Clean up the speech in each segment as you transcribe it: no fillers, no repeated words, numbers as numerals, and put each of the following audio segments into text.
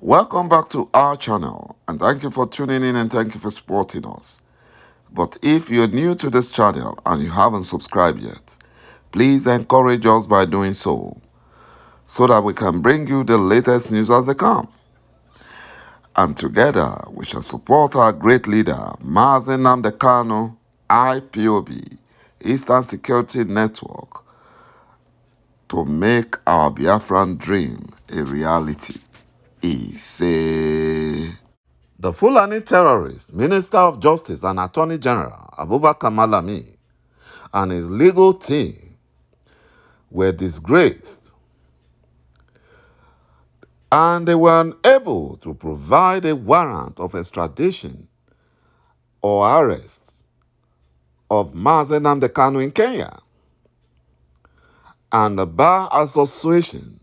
Welcome back to our channel, and thank you for tuning in and thank you for supporting us. But if you're new to this channel and you haven't subscribed yet, please encourage us by doing so that we can bring you the latest news as they come. And together we shall support our great leader, Mazi Nnamdi Kanu, IPOB, Eastern Security Network, to make our Biafran dream a reality. He say. The Fulani terrorist, Minister of Justice and Attorney General Abubakar Malami and his legal team were disgraced, and they were unable to provide a warrant of extradition or arrest of Mazi Nnamdi Kanu in Kenya. And the Bar Association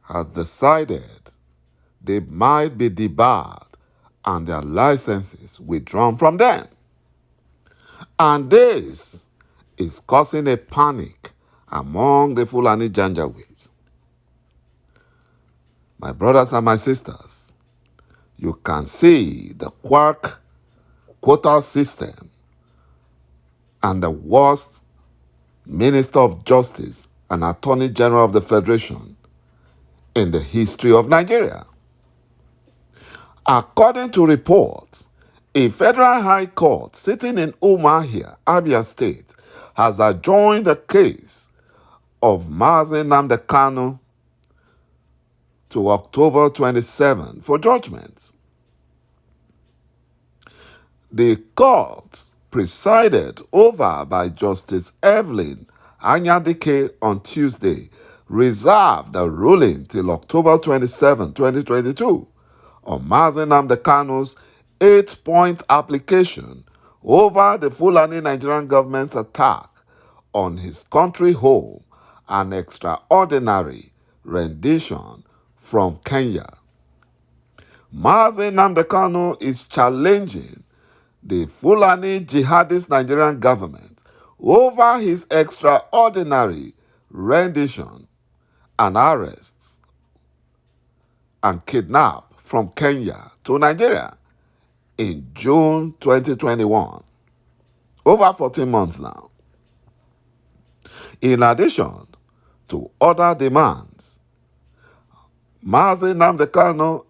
has decided they might be debarred and their licenses withdrawn from them. And this is causing a panic among the Fulani Janjaweed. My brothers and my sisters, you can see the quack quota system and the worst Minister of Justice and Attorney General of the Federation in the history of Nigeria. According to reports, a federal high court sitting in Umuahia, Abia State, has adjourned the case of Mazi Nnamdi Kanu to October 27 for judgment. The court, presided over by Justice Evelyn Anyadike on Tuesday, reserved the ruling till October 27, 2022 on Mazi Nnamdi Kanu's 8-point application over the Fulani Nigerian government's attack on his country home and extraordinary rendition from Kenya. Mazi Nnamdi Kanu is challenging the Fulani jihadist Nigerian government over his extraordinary rendition and arrests and kidnap from Kenya to Nigeria in June 2021, over 14 months now. In addition to other demands, Mazi Nnamdi Kanu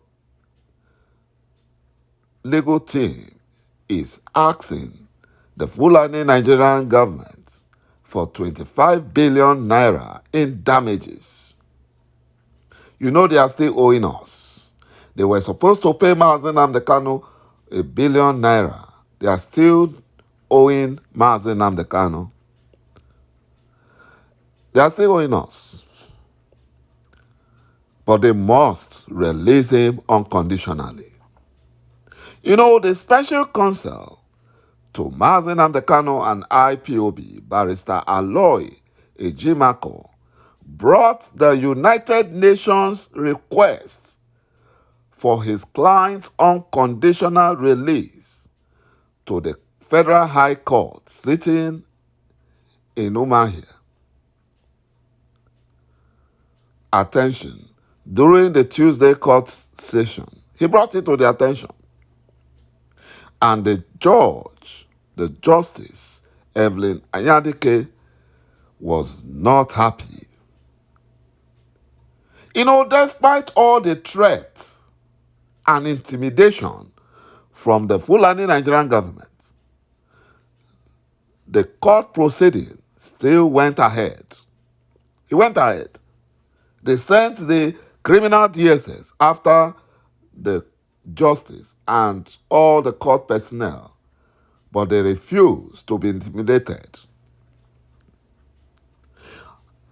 legal team is asking the Fulani Nigerian government for 25 billion naira in damages. You know they are still owing us. They were supposed to pay Mazi Nnamdi Kanu 1 billion naira. They are still owing Mazi Nnamdi Kanu. They are still owing us. But they must release him unconditionally. You know, the special counsel to Mazi Nnamdi Kanu and IPOB, Barrister Aloy Ejimakor, brought the United Nations request for his client's unconditional release to the Federal High Court sitting in Umuahia. Attention, during the Tuesday court session, he brought it to the attention. And the Justice, Evelyn Anyadike, was not happy. You know, despite all the threats and intimidation from the Fulani Nigerian government, the court proceeding still went ahead. It went ahead. They sent the criminal DSS after the justice and all the court personnel, but they refused to be intimidated.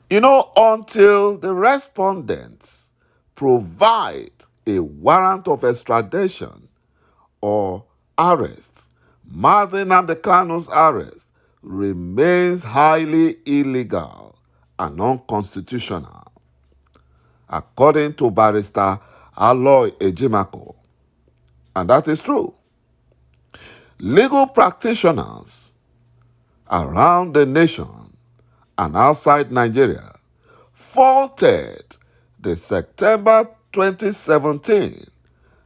You know, until the respondents provide a warrant of extradition or arrest, Mazi Nnamdi Kanu's arrest remains highly illegal and unconstitutional, according to Barrister Aloy Ejimakor. And that is true. Legal practitioners around the nation and outside Nigeria faulted the September 2017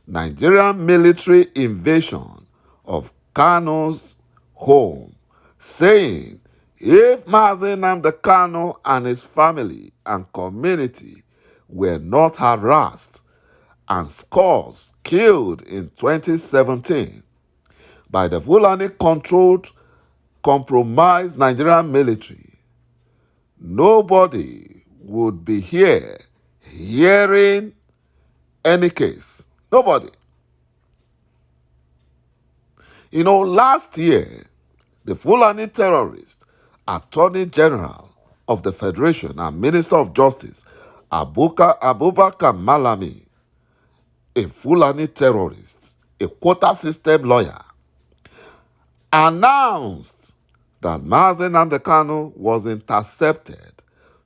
Nigerian military invasion of Kano's home, saying if Mazi Nnamdi Kanu and his family and community were not harassed and scores killed in 2017 by the Fulani-controlled, compromised Nigerian military, nobody would be here hearing any case. Nobody. Last year, the Fulani terrorist, Attorney General of the Federation and Minister of Justice, Abubakar Malami, a Fulani terrorist, a quota system lawyer, announced that Mazi Nnamdi Kanu was intercepted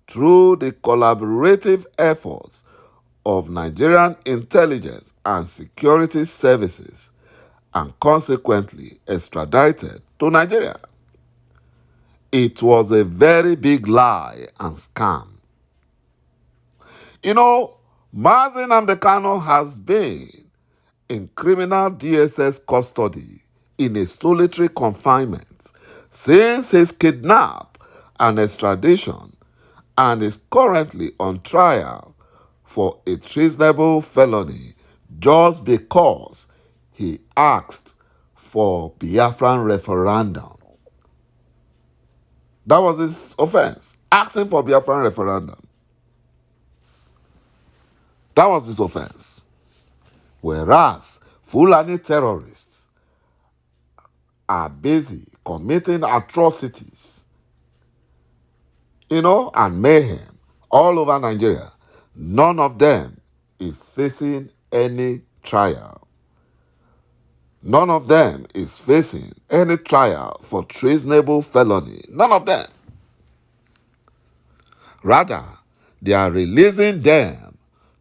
through the collaborative efforts of Nigerian intelligence and security services and consequently extradited to Nigeria. It was a very big lie and scam. Mazi Nnamdi Kanu has been in criminal DSS custody in a solitary confinement since his kidnap and extradition, and is currently on trial for a treasonable felony just because he asked for Biafran referendum. That was his offense, asking for Biafran referendum. That was his offense. Whereas Fulani terrorists are busy committing atrocities, and mayhem all over Nigeria, none of them is facing any trial. None of them is facing any trial for treasonable felony. None of them. Rather, they are releasing them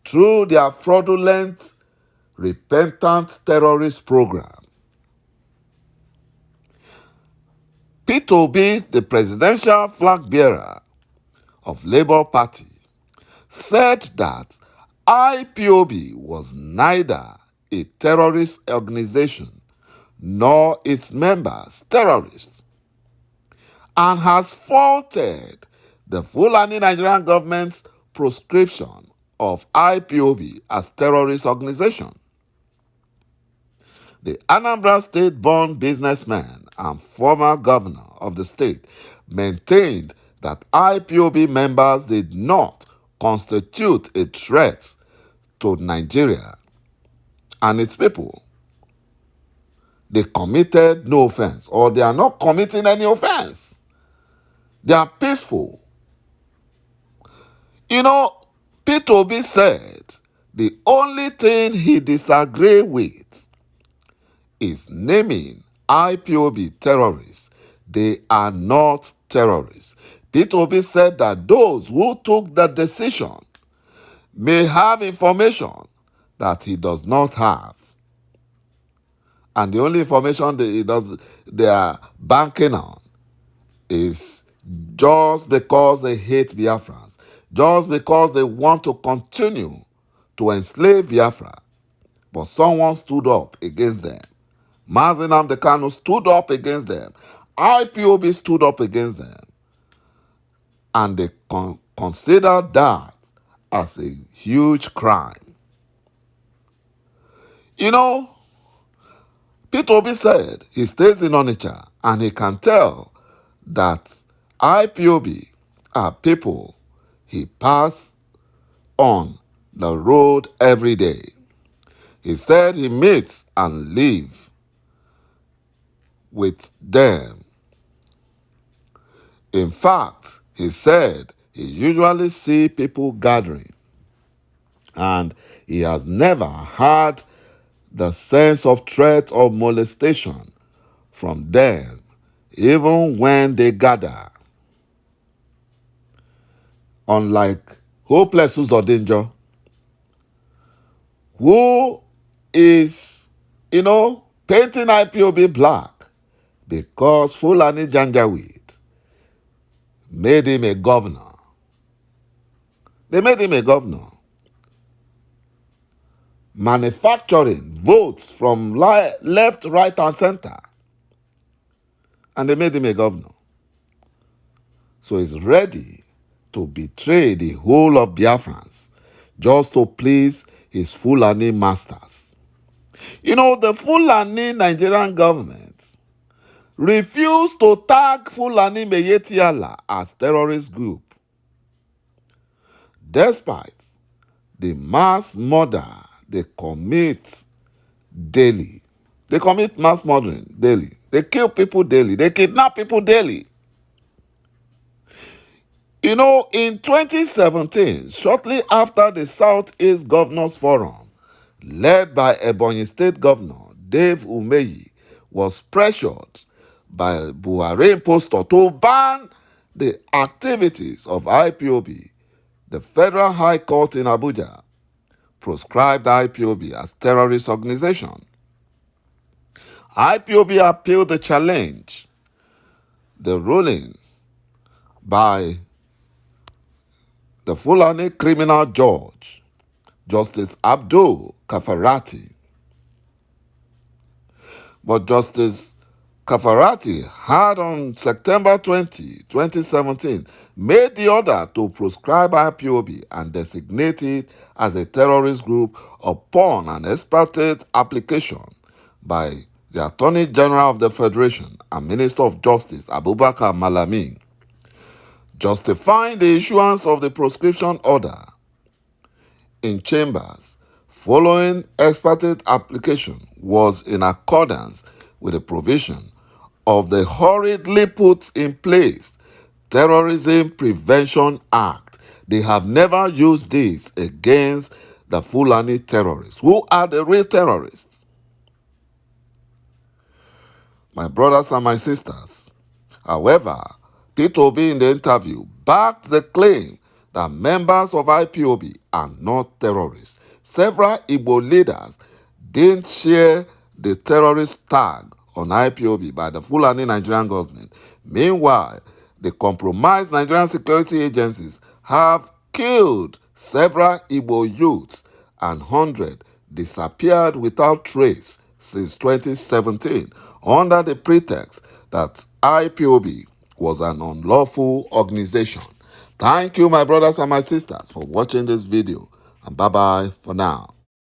through their fraudulent, repentant terrorist program. Peter Obi, the presidential flag bearer of Labour Party, said that IPOB was neither a terrorist organization nor its members terrorists, and has faulted the Fulani Nigerian government's proscription of IPOB as terrorist organization. The Anambra State-born businessman and former governor of the state maintained that IPOB members did not constitute a threat to Nigeria and its people. They committed no offense, or they are not committing any offense. They are peaceful. Peter Obi said the only thing he disagrees with is naming IPOB terrorists. They are not terrorists. Peter Obi said that those who took the decision may have information that he does not have. And the only information they are banking on is just because they hate Biafrans, just because they want to continue to enslave Biafra. But someone stood up against them. Mazi Nnamdi Kanu stood up against them. IPOB stood up against them. And they considered that as a huge crime. Peter Obi said he stays in Onitsha and he can tell that IPOB are people he passes on the road every day. He said he meets and lives with them. In fact, he said he usually sees people gathering, and he has never had the sense of threat or molestation from them, even when they gather. Unlike Hopeless Uzodinjo, who is, painting IPOB black because Fulani Janjaweed made him a governor. They made him a governor. manufacturing votes from left, right, and center. And they made him a governor. So he's ready to betray the whole of Biafrans just to please his Fulani masters. You know, the Fulani Nigerian government refused to tag Fulani Meyeti Allah as terrorist group, despite the mass murder they commit daily. They commit mass murdering daily. They kill people daily. They kidnap people daily. You know, in 2017, shortly after the Southeast Governors Forum, led by Ebonyi State Governor Dave Umeyi, was pressured by Buhari impostor to ban the activities of IPOB, the Federal High Court in Abuja proscribed IPOB as terrorist organization. IPOB appealed the challenge, the ruling by the Fulani criminal judge, Justice Abdul Kafarati. But Justice Kafarati had on September 20, 2017, made the order to proscribe IPOB and designate it as a terrorist group upon an expected application by the Attorney General of the Federation and Minister of Justice Abubakar Malami, justifying the issuance of the proscription order in chambers following expected application was in accordance with the provision of the hurriedly put in place Terrorism Prevention Act. They have never used this against the Fulani terrorists. Who are the real terrorists? My brothers and my sisters. However, Peter Obi in the interview backed the claim that members of IPOB are not terrorists. Several Igbo leaders didn't share the terrorist tag on IPOB by the Fulani Nigerian government. Meanwhile, the compromised Nigerian security agencies have killed several Igbo youths and hundreds disappeared without trace since 2017 under the pretext that IPOB was an unlawful organization. Thank you, my brothers and my sisters, for watching this video, and bye-bye for now.